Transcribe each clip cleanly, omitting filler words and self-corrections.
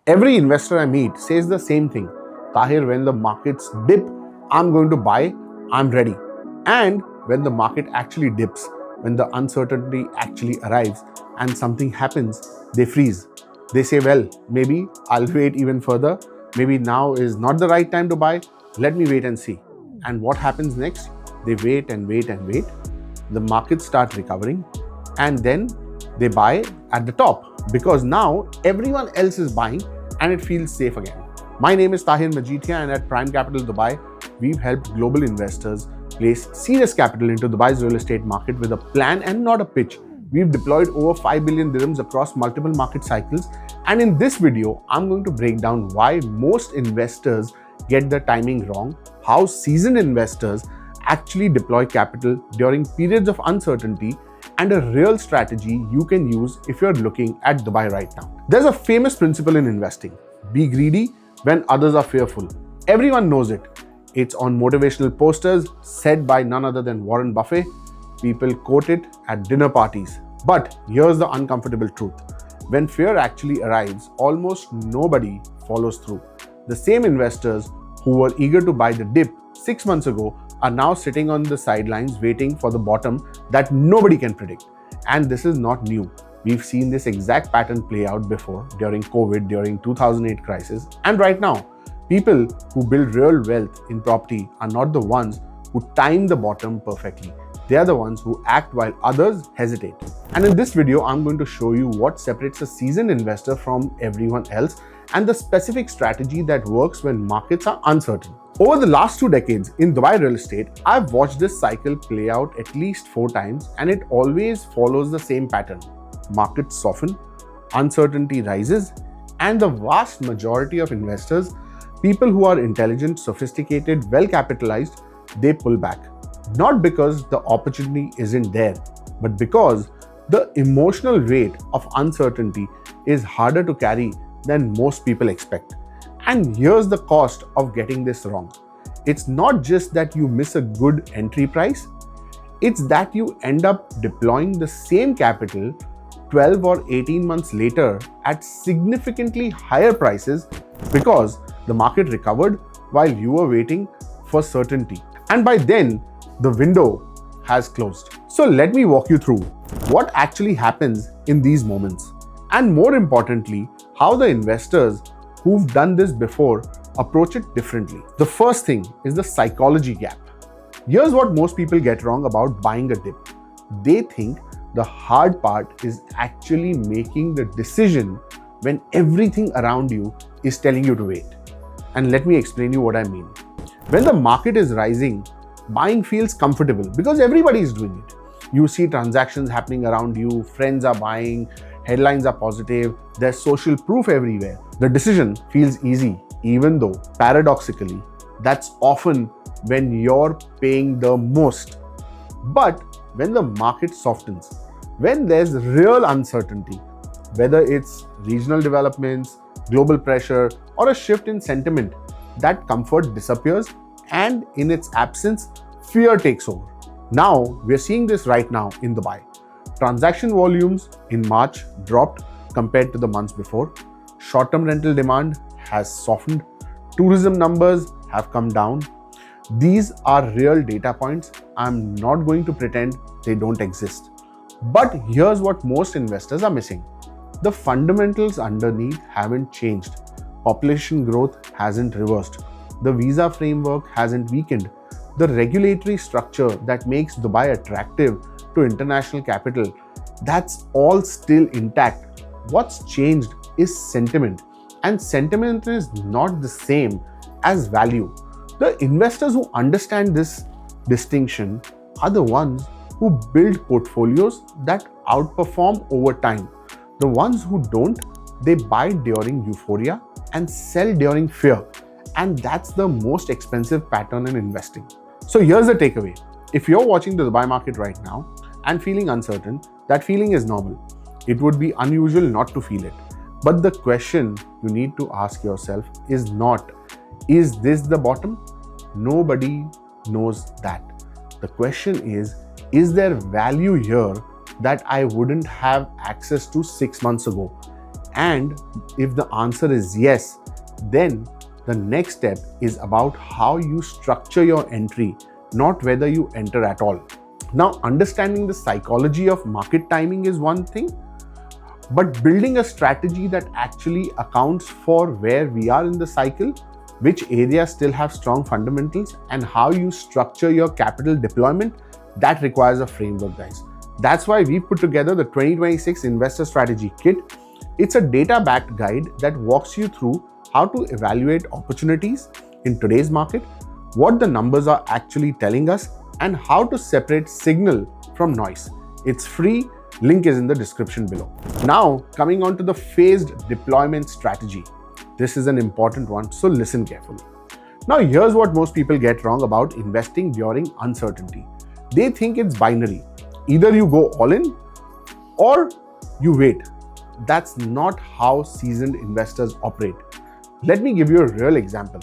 Every investor I meet says the same thing. Tahir, when the markets dip, I'm going to buy, I'm ready. And when the market actually dips, when the uncertainty actually arrives and something happens, they freeze. They say, well, maybe I'll wait even further. Maybe now is not the right time to buy. Let me wait and see. And what happens next? They wait and wait and wait. The markets start recovering, and then they buy at the top because now everyone else is buying and it feels safe again. My name is Tahir Majitia, and at Prime Capital Dubai, we've helped global investors place serious capital into Dubai's real estate market with a plan and not a pitch. We've deployed over 5 billion dirhams across multiple market cycles, and in this video, I'm going to break down why most investors get the timing wrong, how seasoned investors actually deploy capital during periods of uncertainty, and a real strategy you can use if you're looking at Dubai right now. There's a famous principle in investing: be greedy when others are fearful. Everyone knows it. It's on motivational posters said by none other than Warren Buffett. People quote it at dinner parties. But here's the uncomfortable truth. When fear actually arrives, almost nobody follows through. The same investors who were eager to buy the dip 6 months ago are now sitting on the sidelines waiting for the bottom that nobody can predict. And this is not new. We've seen this exact pattern play out before, during COVID, during 2008 crisis, and right now. People who build real wealth in property are not the ones who time the bottom perfectly. They are the ones who act while others hesitate. And in this video, I'm going to show you what separates a seasoned investor from everyone else and the specific strategy that works when markets are uncertain. Over the last 2 decades in Dubai real estate, I've watched this cycle play out at least 4 times, and it always follows the same pattern. Markets soften, uncertainty rises, and the vast majority of investors, people who are intelligent, sophisticated, well capitalized, they pull back. Not because the opportunity isn't there, but because the emotional weight of uncertainty is harder to carry than most people expect. And here's the cost of getting this wrong. It's not just that you miss a good entry price, it's that you end up deploying the same capital 12 or 18 months later at significantly higher prices because the market recovered while you were waiting for certainty. And by then, the window has closed. So let me walk you through what actually happens in these moments. And more importantly, how the investors who've done this before approach it differently. The first thing is the psychology gap. Here's what most people get wrong about buying a dip. They think the hard part is actually making the decision when everything around you is telling you to wait. And let me explain you what I mean. When the market is rising, buying feels comfortable because everybody is doing it. You see transactions happening around you, friends are buying, headlines are positive, there's social proof everywhere. The decision feels easy, even though paradoxically, that's often when you're paying the most. But when the market softens, when there's real uncertainty, whether it's regional developments, global pressure, or a shift in sentiment, that comfort disappears, and in its absence, fear takes over. Now, we're seeing this right now in Dubai. Transaction volumes in March dropped compared to the months before. Short-term rental demand has softened. Tourism numbers have come down. These are real data points. I'm not going to pretend they don't exist. But here's what most investors are missing. The fundamentals underneath haven't changed. Population growth hasn't reversed. The visa framework hasn't weakened. The regulatory structure that makes Dubai attractive to international capital, that's all still intact. What's changed is sentiment, and sentiment is not the same as value. The investors who understand this distinction are the ones who build portfolios that outperform over time. The ones who don't, they buy during euphoria and sell during fear. And that's the most expensive pattern in investing. So here's the takeaway. If you're watching the Dubai market right now and feeling uncertain, that feeling is normal. It would be unusual not to feel it. But the question you need to ask yourself is not, is this the bottom? Nobody knows that. The question is there value here that I wouldn't have access to 6 months ago? And if the answer is yes, then the next step is about how you structure your entry, not whether you enter at all. Now, understanding the psychology of market timing is one thing, but building a strategy that actually accounts for where we are in the cycle, which areas still have strong fundamentals, and how you structure your capital deployment, that requires a framework, guys. That's why we put together the 2026 Investor Strategy Kit. It's a data-backed guide that walks you through how to evaluate opportunities in today's market, what the numbers are actually telling us, and how to separate signal from noise. It's free, link is in the description below. Now, coming on to the phased deployment strategy. This is an important one, so listen carefully. Now, here's what most people get wrong about investing during uncertainty. They think it's binary. Either you go all in or you wait. That's not how seasoned investors operate. Let me give you a real example.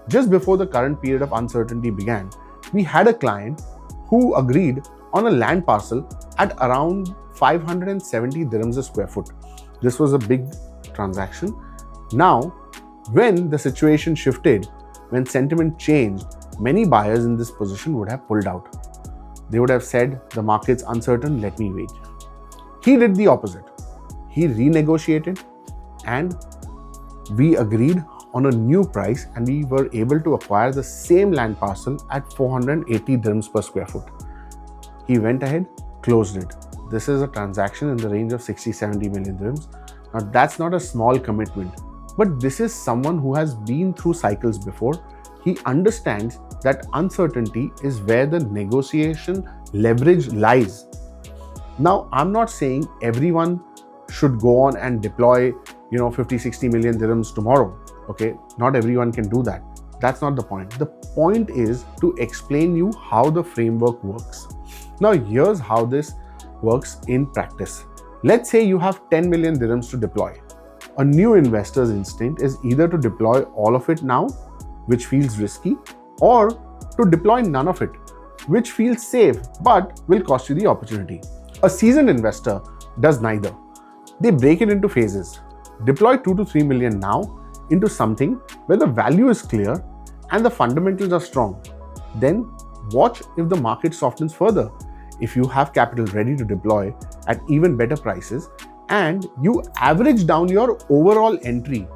Just before the current period of uncertainty began, we had a client who agreed on a land parcel at around 570 dirhams a square foot. This was a big transaction. Now, when the situation shifted, when sentiment changed, many buyers in this position would have pulled out. They would have said, the market's uncertain, let me wait. He did the opposite. He renegotiated and we agreed on a new price, and we were able to acquire the same land parcel at 480 dirhams per square foot. He went ahead, closed it. This is a transaction in the range of 60-70 million dirhams. Now, that's not a small commitment, but this is someone who has been through cycles before. He understands that uncertainty is where the negotiation leverage lies. Now, I'm not saying everyone should go on and deploy 50-60 million dirhams tomorrow. Okay, not everyone can do that. That's not the point. The point is to explain you how the framework works. Now, here's how this works in practice. Let's say you have 10 million dirhams to deploy. A new investor's instinct is either to deploy all of it now, which feels risky, or to deploy none of it, which feels safe but will cost you the opportunity. A seasoned investor does neither. They break it into phases. Deploy 2 to 3 million now into something where the value is clear and the fundamentals are strong. Then watch if the market softens further. If you have capital ready to deploy at even better prices, and you average down your overall entry.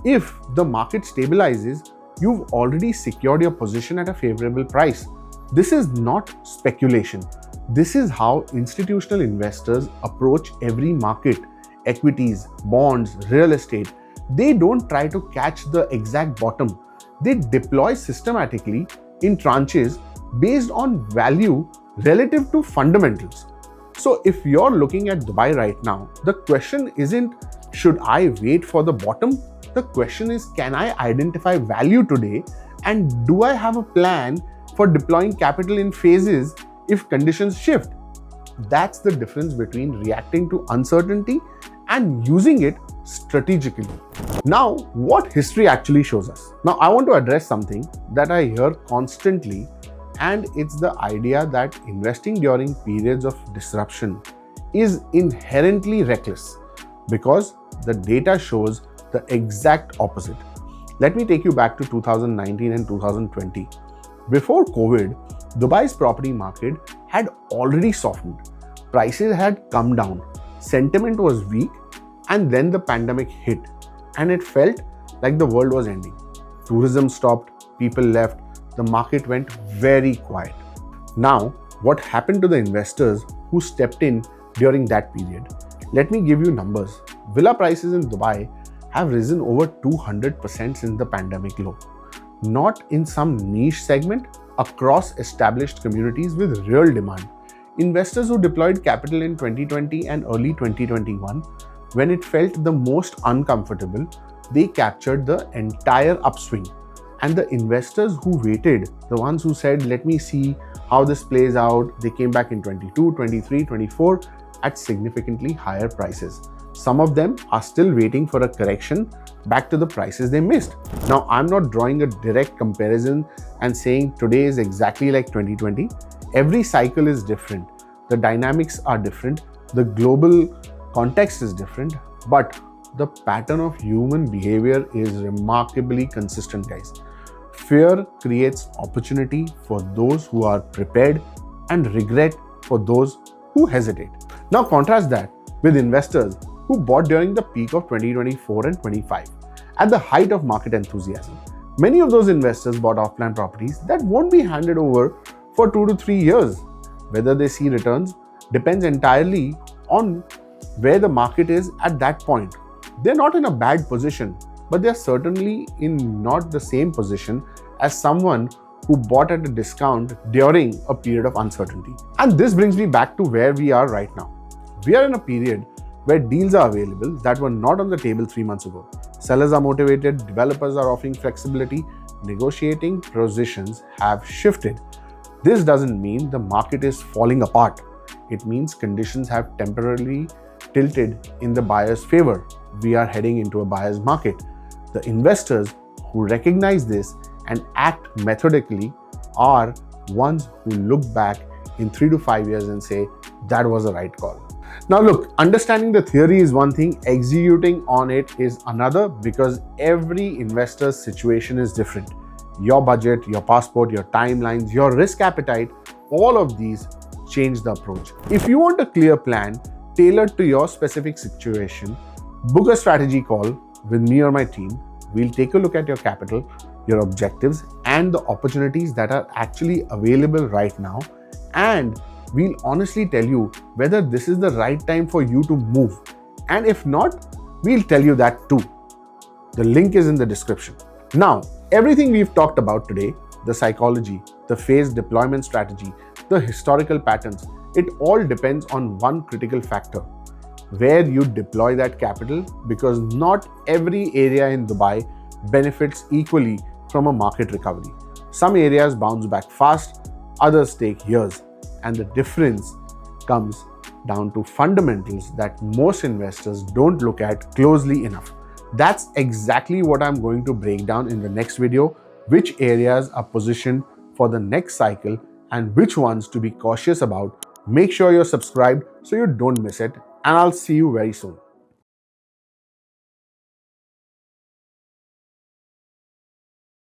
If the market stabilizes, you've already secured your position at a favorable price. This is not speculation. This is how institutional investors approach every market. Equities, bonds, real estate. They don't try to catch the exact bottom. They deploy systematically in tranches based on value relative to fundamentals. So if you're looking at Dubai right now, the question isn't, should I wait for the bottom? The question is, can I identify value today? And do I have a plan for deploying capital in phases if conditions shift? That's the difference between reacting to uncertainty and using it strategically. Now, what history actually shows us? Now, I want to address something that I hear constantly, and it's the idea that investing during periods of disruption is inherently reckless because the data shows the exact opposite. Let me take you back to 2019 and 2020. Before COVID, Dubai's property market had already softened. Prices had come down, sentiment was weak, and then the pandemic hit, and it felt like the world was ending. Tourism stopped, people left, the market went very quiet. Now, what happened to the investors who stepped in during that period? Let me give you numbers. Villa prices in Dubai have risen over 200% since the pandemic low. Not in some niche segment, across established communities with real demand. Investors who deployed capital in 2020 and early 2021, when it felt the most uncomfortable, they captured the entire upswing. And the investors who waited, the ones who said, let me see how this plays out, they came back in 22, 23, 24 at significantly higher prices. Some of them are still waiting for a correction back to the prices they missed. Now, I'm not drawing a direct comparison and saying today is exactly like 2020. Every cycle is different. The dynamics are different. The global context is different. But the pattern of human behavior is remarkably consistent, guys. Fear creates opportunity for those who are prepared and regret for those who hesitate. Now contrast that with investors who bought during the peak of 2024 and 25 at the height of market enthusiasm. Many of those investors bought off-plan properties that won't be handed over for 2 to 3 years. Whether they see returns depends entirely on where the market is at that point. They're not in a bad position, but they're certainly in not the same position as someone who bought at a discount during a period of uncertainty. And this brings me back to where we are right now. We are in a period where deals are available that were not on the table 3 months ago. Sellers are motivated, developers are offering flexibility, negotiating positions have shifted. This doesn't mean the market is falling apart. It means conditions have temporarily tilted in the buyer's favor. We are heading into a buyer's market. The investors who recognize this and act methodically are ones who look back in 3 to 5 years and say, that was the right call. Now look, understanding the theory is one thing, executing on it is another, because every investor's situation is different. Your budget, your passport, your timelines, your risk appetite, all of these change the approach. If you want a clear plan tailored to your specific situation, book a strategy call with me or my team. We'll take a look at your capital, your objectives, and the opportunities that are actually available right now. And we'll honestly tell you whether this is the right time for you to move. And if not, we'll tell you that too. The link is in the description. Now, everything we've talked about today, the psychology, the phased deployment strategy, the historical patterns, it all depends on one critical factor: where you deploy that capital, because not every area in Dubai benefits equally from a market recovery. Some areas bounce back fast, others take years, and the difference comes down to fundamentals that most investors don't look at closely enough. That's exactly what I'm going to break down in the next video: which areas are positioned for the next cycle and which ones to be cautious about. Make sure you're subscribed so you don't miss it, and I'll see you very soon.